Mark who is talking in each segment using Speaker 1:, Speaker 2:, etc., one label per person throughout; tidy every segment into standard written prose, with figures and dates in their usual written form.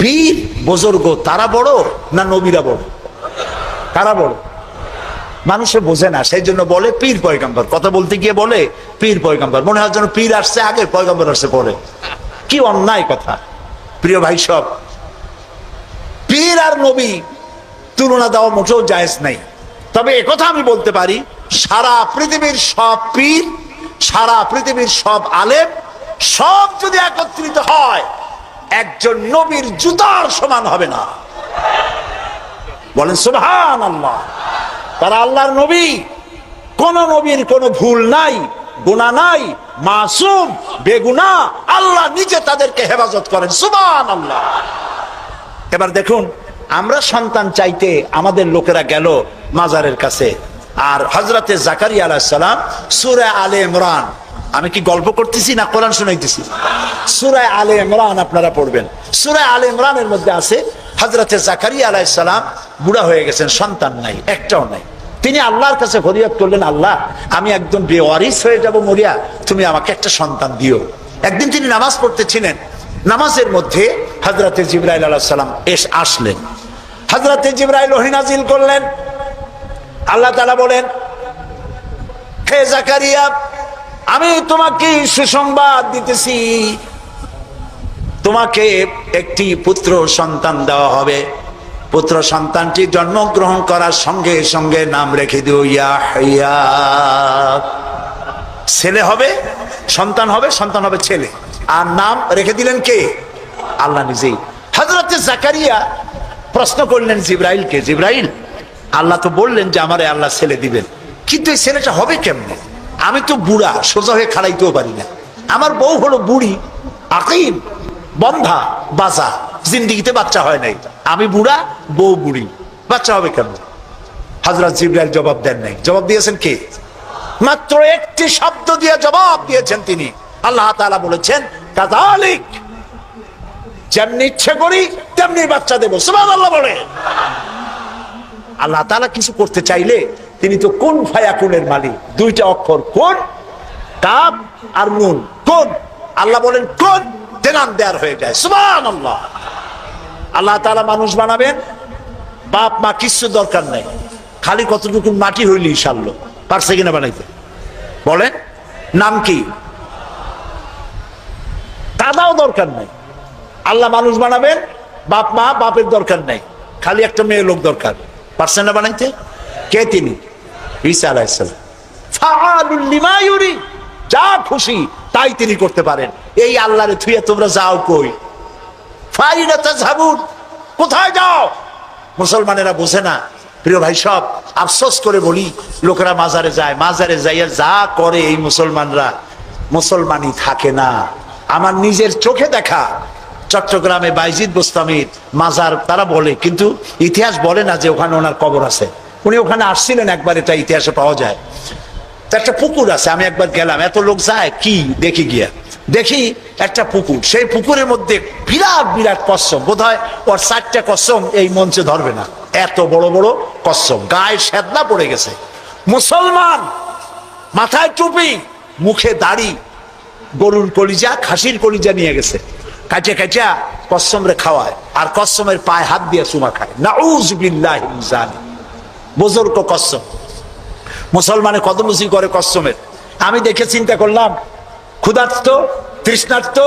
Speaker 1: পীর বুজুর্গ তারা বড় না নবীরা বড়? কারা বড়? মানুষে বোঝে না, সেই জন্য বলে পীর পয়গম্বর। কথা বলতে গিয়ে বলে পীর পয়গম্বর, মনে হয় যেন পীর আসছে আগে পয়গম্বর আসছে পরে। কি অন্যায় কথা। প্রিয় ভাই সব, পীর আর নবী তুলনা দেওয়া মোটেও জায়েজ নাই। তবে একথা আমি বলতে পারি, সারা পৃথিবীর সব পীর, সারা পৃথিবীর সব আলেম, সব যদি একত্রিত হয় একজন নবীর জুতার সমান হবে না। বলেন সুবহানাল্লাহ। তারা আল্লাহর নবী, কোন নবীর কোনো ভুল নাই, গুনাহ নাই, মাসুম, বেগুনাহ। আল্লাহ নিজে তাদেরকে হেফাজত করেন। সুবহানাল্লাহ। এবার দেখুন, আমরা সন্তান চাইতে আমাদের লোকেরা গেল মাজারের কাছে, আর হযরতে জাকারিয়া আলাইহিস সালাম সূরা আলে ইমরান, আমি কি গল্প করতেছি না কোরআন শোনাইতেছি? সূরা আলে ইমরান আপনারা পড়বেন। সূরা আলে ইমরানের মধ্যে আছে হযরতে জাকারিয়া আলাইহিস সালাম বুড়া হয়ে গেছেন, সন্তান নাই, একটাও নাই। তিনি আল্লাহর কাছে ফরিয়াদ করলেন, আল্লাহ আমি একদম বেওয়ারিস হয়ে যাব মরিয়া, তুমি আমাকে একটা সন্তান দিও। একদিন তিনি নামাজ পড়তেছিলেন, নামাজের মধ্যে হযরতে জিবরাইল আলাইহিস সালাম আসলেন। হযরতে জিবরাইল ওহী নাযিল করলেন। আল্লাহ তাআলা বলেন, হে জাকারিয়া, আমি তোমাকে সুসংবাদ দিতেছি, তোমাকে একটি পুত্র সন্তান দেওয়া হবে। পুত্র সন্তানটি জন্মগ্রহণ করার সঙ্গে সঙ্গে নাম রেখে দিও ইয়াহইয়া। ছেলে হবে, সন্তান হবে, সন্তান হবে ছেলে। আর নাম রেখে দিলেন কে? আল্লাহ নিজেই। হযরতে জাকারিয়া প্রশ্ন করলেন জিবরাইলকে, জিবরাইল, আল্লাহ তো বললেন যে আমারে আল্লাহ ছেলে দিবেন, কিন্তু এই ছেলেটা হবে কেমনে? আমি তো বুড়া, সোজা হয়ে খাড়াইতেও পারি না। আমার বউ হলো বুড়ি, আকিম, বন্ধা, বাজা, জিন্দিগিতে বাচ্চা হয় নাই। আমি বুড়া, বউ বুড়ি, বাচ্চা হবে কেমন? হযরত জিবরাইল জবাব দেন নাই। জবাব দিয়েছেন কে? মাত্র একটি শব্দ দিয়ে জবাব দিয়েছেন তিনি। আল্লাহ তাআলা বলেছেন, কাযালিক, যেমনি ইচ্ছে করি তেমনি বাচ্চা দেব। সুবহানাল্লাহ বলে। আল্লাহ তাআলা কিছু করতে চাইলে তিনি তো কুন ফায়াকুনের মালিক। দুইটা অক্ষর, কোন, কাব আর নুন, কোন। আল্লাহ বলেন কোন, দেনান দেয়ার হয়ে যায়। সুবহানাল্লাহ। আল্লাহ তাআলা মানুষ বানাবেন, বাপ মা কিছু দরকার নাই, খালি কতটুকু মাটি হইলি সারলো। পারছে কিনা বানাইতে? বলেন, নাম কি? দাদাও দরকার নাই। আল্লাহ মানুষ বানাবেন, বাপ মা, বাপের দরকার নাই, খালি একটা মেয়ে লোক দরকার। পারছেন না বানাইতে? কে তিনি? ঈসা আলাইহিস সালাম। ফাআলুল লিমা ইউরি, যা খুশি তাই তিনি করতে পারেন। এই আল্লাহরে থুয়ে তোমরা যাও কই? ফাইনা তাযহাবুন, কোথায় যাও? মুসলমানেরা বোঝে না। প্রিয় ভাই সব, আফসোস করে বলি, লোকেরা মাজারে যায়, মাজারে যাইয়া যা করে এই মুসলমানরা, মুসলমানই থাকে না। আমার নিজের চোখে দেখা চট্টগ্রামে বাইজিদ বোস্তামির মাজার তারা বলে, কিন্তু ইতিহাস বলে না যে ওখানে ওনার কবর আছে। উনি ওখানে আসছিলেন একবার, এটা ইতিহাসে পাওয়া যায়। একটা পুকুর আছে, আমি একবার গেলাম, এত লোক যায় কি দেখি, গিয়া দেখি একটা পুকুর। সেই পুকুরের মধ্যে বিরাট বিরাট কচ্ছপ, বোধ হয় ওর 4টা কচ্ছপ এই মঞ্চে ধরবে না, এত বড় বড় কচ্ছপ, গায়ে সেদলা পড়ে গেছে। মুসলমান, মাথায় টুপি, মুখে দাড়ি, গরুর কলিজা, খাসির কলিজা নিয়ে গেছে, কাটিয়া কাটিয়া কচ্ছমরে খাওয়ায়, আর কচ্ছমের পায়ে হাত দিয়ে চুমা খায়। নাউজ বিল্লাহি মিন যালিক। বুজুর্গ কচ্ছম, মুসলমানে কদমুচি করে কচ্ছমের। আমি দেখে চিন্তা করলাম, ক্ষুধার্ত, তৃষ্ণার্ত,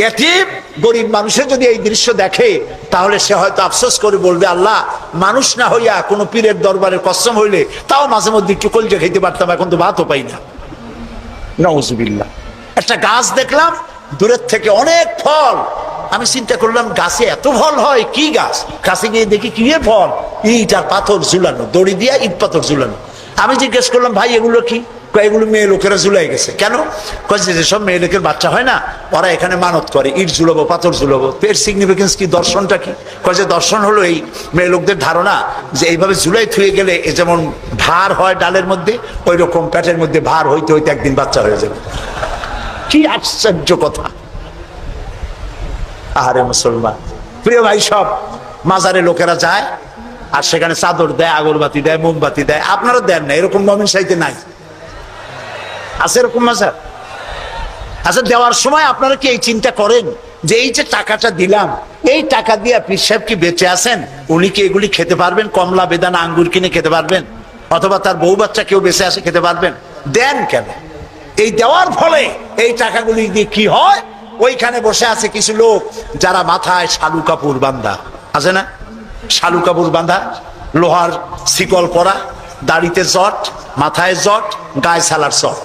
Speaker 1: এতিম, গরিব মানুষের যদি এই দৃশ্য দেখে, তাহলে সে হয়তো আফসোস করে বলবে, আল্লাহ, মানুষ না হইয়া কোন পীরের দরবারের কচ্ছম হইলে তাও মাঝে মধ্যে একটু কলিজা খাইতে পারতাম, এখন তো ভাতও পাই না। নাউজুবিল্লাহ। একটা গাছ দেখলাম দূরের থেকে, অনেক ফল। আমি চিন্তা করলাম, গাছে এত ফল হয়, কি গাছ? কাছে গিয়ে দেখি কি ফল, ইট আর পাথর ঝুলানো, দড়ি দিয়া ইট পাথর ঝুলানো। আমি জিজ্ঞেস করলাম, ভাই এগুলো কি? এগুলো মেয়ে লোকেরা ঝুলাই গেছে। কেন? যেসব মেয়ে লোকের বাচ্চা হয় না, ওরা এখানে মানত করে, ইট ঝুলাবো, পাথর ঝুলাবো। এর সিগনিফিকেন্স কি, দর্শনটা কি? যে দর্শন হলো এই মেয়ে লোকদের ধারণা যে এইভাবে ঝুলাই থুয়ে গেলে যেমন ভার হয় ডালের মধ্যে, ওই রকম পেটের মধ্যে ভার হইতে হইতে একদিন বাচ্চা হয়ে যাবে। কি আশ্চর্য কথা! আহারে মুসলমান। প্রিয় ভাই সব, মাজারে লোকেরা যায় আর সেখানে চাদর দেয়, আগরবাতি দেয়, মোমবাতি দেয়। আপনারা দেন না, এরকম মমিন সাইতে নাই? আছে এরকম মাজার? আচ্ছা, দেওয়ার সময় আপনারা কি এই চিন্তা করেন যে এই যে টাকাটা দিলাম, এই টাকা দিয়ে পীর সাহেব কি বেঁচে আছেন? উনি কি এগুলি খেতে পারবেন? কমলা, বেদানা, আঙ্গুর কিনে খেতে পারবেন? অথবা তার বউ বাচ্চা কেউ বেঁচে আসে খেতে পারবেন? দেন কেন? এই দেওয়ার ফলে এই টাকাগুলি দিয়ে কি হয়? ওইখানে বসে আছে কিছু লোক যারা মাথায় শালু কাপড় বান্ধা, আছে না? শালু কাপড় বান্ধা, লোহার শিকল পরা, দাড়িতে জট, মাথায় জট, গায়ে সালার চট।